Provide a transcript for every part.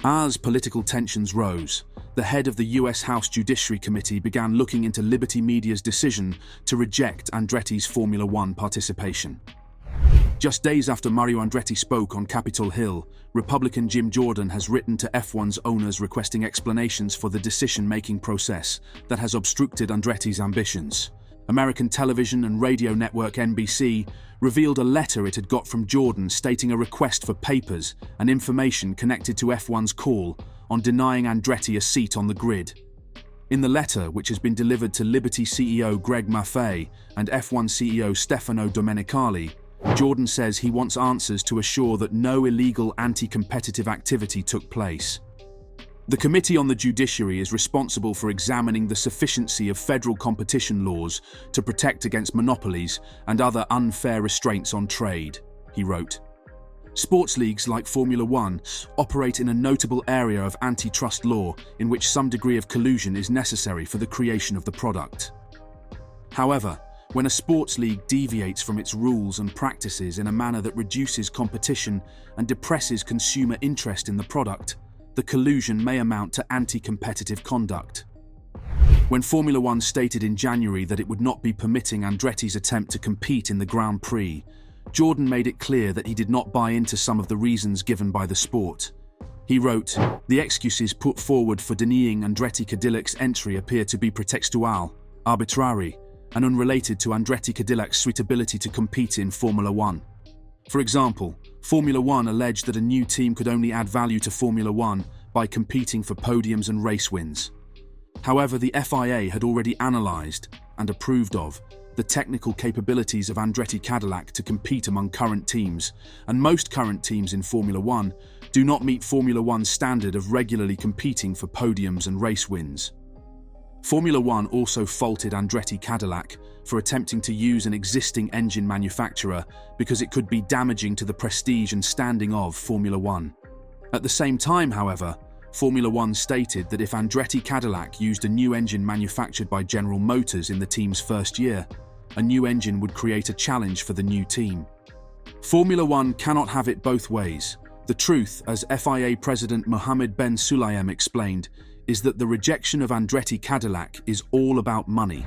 As political tensions rose, the head of the US House Judiciary Committee began looking into Liberty Media's decision to reject Andretti's Formula One participation. Just days after Mario Andretti spoke on Capitol Hill, Republican Jim Jordan has written to F1's owners requesting explanations for the decision-making process that has obstructed Andretti's ambitions. American television and radio network NBC revealed a letter it had got from Jordan stating a request for papers and information connected to F1's call on denying Andretti a seat on the grid. In the letter, which has been delivered to Liberty CEO Greg Maffei and F1 CEO Stefano Domenicali, Jordan says he wants answers to assure that no illegal anti-competitive activity took place. The Committee on the Judiciary is responsible for examining the sufficiency of federal competition laws to protect against monopolies and other unfair restraints on trade, he wrote. Sports leagues like Formula One operate in a notable area of antitrust law in which some degree of collusion is necessary for the creation of the product. However, when a sports league deviates from its rules and practices in a manner that reduces competition and depresses consumer interest in the product, the collusion may amount to anti-competitive conduct. When Formula One stated in January that it would not be permitting Andretti's attempt to compete in the Grand Prix, Jordan made it clear that he did not buy into some of the reasons given by the sport. He wrote, "The excuses put forward for denying Andretti Cadillac's entry appear to be pretextual, arbitrary, and unrelated to Andretti Cadillac's suitability to compete in Formula One. For example, Formula One alleged that a new team could only add value to Formula One by competing for podiums and race wins. However, the FIA had already analysed and approved of the technical capabilities of Andretti Cadillac to compete among current teams, and most current teams in Formula One do not meet Formula One's standard of regularly competing for podiums and race wins." Formula One also faulted Andretti Cadillac for attempting to use an existing engine manufacturer because it could be damaging to the prestige and standing of Formula One. At the same time, however, Formula One stated that if Andretti Cadillac used a new engine manufactured by General Motors in the team's first year, a new engine would create a challenge for the new team. Formula One cannot have it both ways. The truth, as FIA President Mohammed Ben Sulayem explained, is that the rejection of Andretti Cadillac is all about money.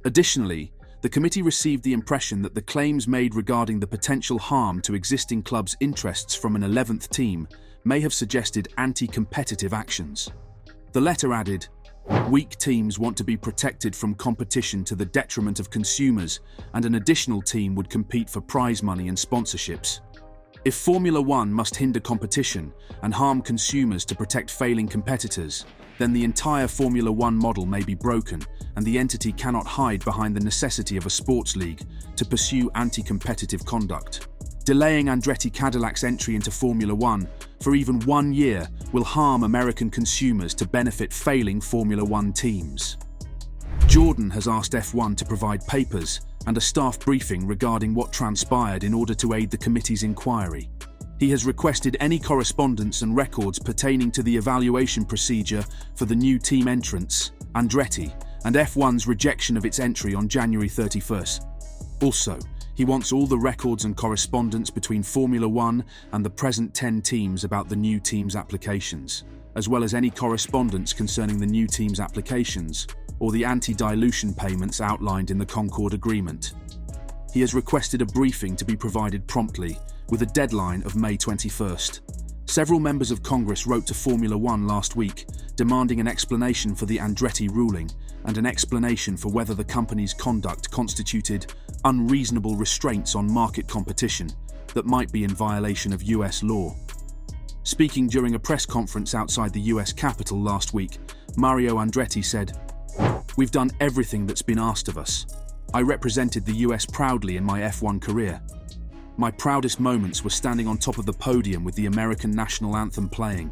Additionally, the committee received the impression that the claims made regarding the potential harm to existing clubs' interests from an 11th team may have suggested anti-competitive actions. The letter added, "Weak teams want to be protected from competition to the detriment of consumers, and an additional team would compete for prize money and sponsorships. If Formula One must hinder competition and harm consumers to protect failing competitors, then the entire Formula One model may be broken, and the entity cannot hide behind the necessity of a sports league to pursue anti-competitive conduct. Delaying Andretti Cadillac's entry into Formula One for even 1 year will harm American consumers to benefit failing Formula One teams." Jordan has asked F1 to provide papers and a staff briefing regarding what transpired in order to aid the committee's inquiry. He has requested any correspondence and records pertaining to the evaluation procedure for the new team entrants, Andretti, and F1's rejection of its entry on January 31st. Also, he wants all the records and correspondence between Formula One and the present 10 teams about the new team's applications, as well as any correspondence concerning the new team's applications or the anti-dilution payments outlined in the Concord Agreement. He has requested a briefing to be provided promptly, with a deadline of May 21st. Several members of Congress wrote to Formula One last week, demanding an explanation for the Andretti ruling and an explanation for whether the company's conduct constituted unreasonable restraints on market competition that might be in violation of US law. Speaking during a press conference outside the US Capitol last week, Mario Andretti said, "We've done everything that's been asked of us. I represented the US proudly in my F1 career. My proudest moments were standing on top of the podium with the American national anthem playing.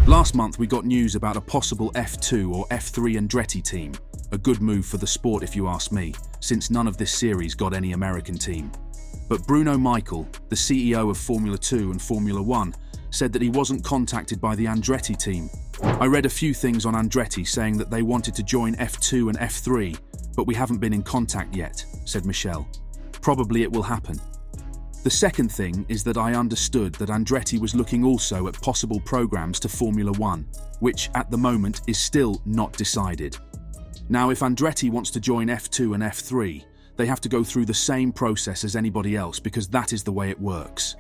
Last month we got news about a possible F2 or F3 Andretti team. A good move for the sport if you ask me, since none of this series got any American team. But Bruno Michael, the CEO of Formula 2 and Formula 1, said that he wasn't contacted by the Andretti team. I read a few things on Andretti saying that they wanted to join F2 and F3, but we haven't been in contact yet," said Michel. "Probably it will happen." The second thing is that I understood that Andretti was looking also at possible programs to Formula One, which at the moment is still not decided. Now, if Andretti wants to join F2 and F3, they have to go through the same process as anybody else because that is the way it works.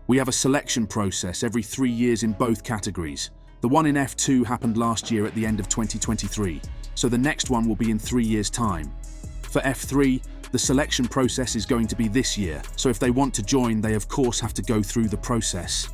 We have a selection process every 3 years in both categories. The one in F2 happened last year at the end of 2023, so the next one will be in 3 years' time. For F3, the selection process is going to be this year, so if they want to join, they of course have to go through the process.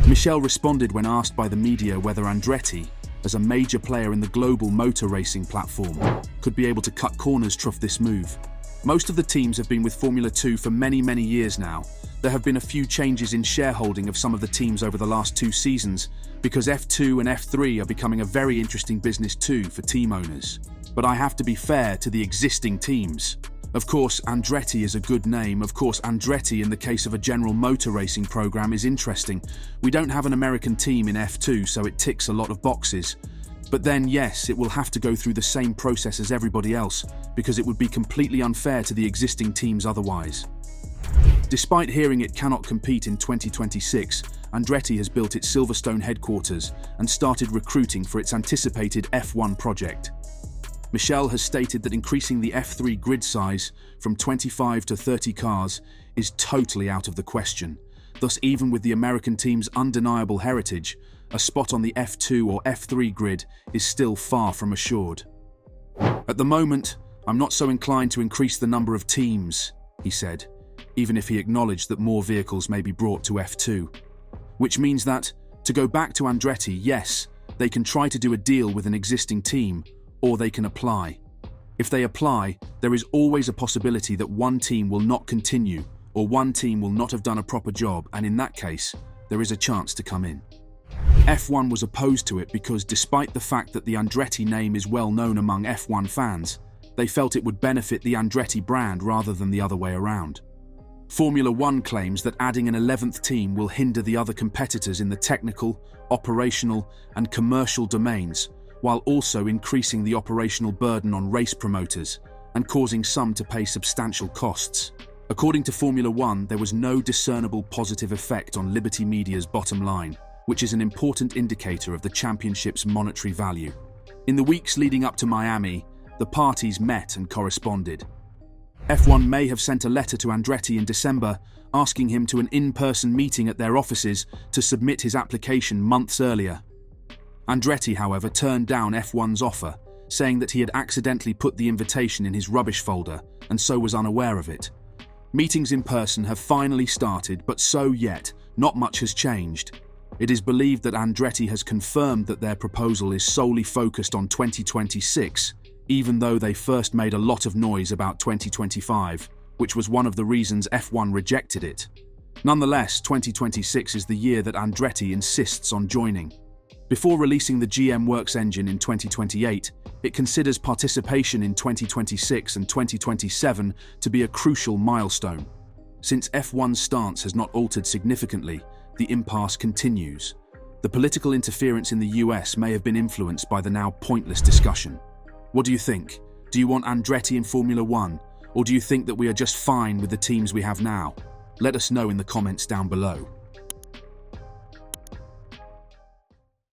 Michel responded when asked by the media whether Andretti, as a major player in the global motor racing platform, could be able to cut corners through this move. Most of the teams have been with Formula 2 for many years now. There have been a few changes in shareholding of some of the teams over the last 2 seasons, because F2 and F3 are becoming a very interesting business too for team owners. But I have to be fair to the existing teams. Of course, Andretti is a good name. Of course, Andretti in the case of a general motor racing program is interesting. We don't have an American team in F2, so it ticks a lot of boxes. But then, yes, it will have to go through the same process as everybody else, because it would be completely unfair to the existing teams otherwise. Despite hearing it cannot compete in 2026, Andretti has built its Silverstone headquarters and started recruiting for its anticipated F1 project. Michel has stated that increasing the F3 grid size from 25 to 30 cars is totally out of the question. Thus, even with the American team's undeniable heritage, a spot on the F2 or F3 grid is still far from assured. At the moment, I'm not so inclined to increase the number of teams, he said, even if he acknowledged that more vehicles may be brought to F2. Which means that, to go back to Andretti, yes, they can try to do a deal with an existing team, or they can apply. If they apply, there is always a possibility that one team will not continue, or one team will not have done a proper job, and in that case, there is a chance to come in. F1 was opposed to it because despite the fact that the Andretti name is well known among F1 fans, they felt it would benefit the Andretti brand rather than the other way around. Formula One claims that adding an 11th team will hinder the other competitors in the technical, operational, and commercial domains, while also increasing the operational burden on race promoters and causing some to pay substantial costs. According to Formula One, there was no discernible positive effect on Liberty Media's bottom line, which is an important indicator of the championship's monetary value. In the weeks leading up to Miami, the parties met and corresponded. F1 may have sent a letter to Andretti in December asking him to an in-person meeting at their offices to submit his application months earlier. Andretti, however, turned down F1's offer, saying that he had accidentally put the invitation in his rubbish folder and so was unaware of it. Meetings in person have finally started, but so yet, not much has changed. It is believed that Andretti has confirmed that their proposal is solely focused on 2026, even though they first made a lot of noise about 2025, which was one of the reasons F1 rejected it. Nonetheless, 2026 is the year that Andretti insists on joining. Before releasing the GM Works engine in 2028, it considers participation in 2026 and 2027 to be a crucial milestone. Since F1's stance has not altered significantly, the impasse continues. The political interference in the US may have been influenced by the now pointless discussion. What do you think? Do you want Andretti in Formula One? Or do you think that we are just fine with the teams we have now? Let us know in the comments down below.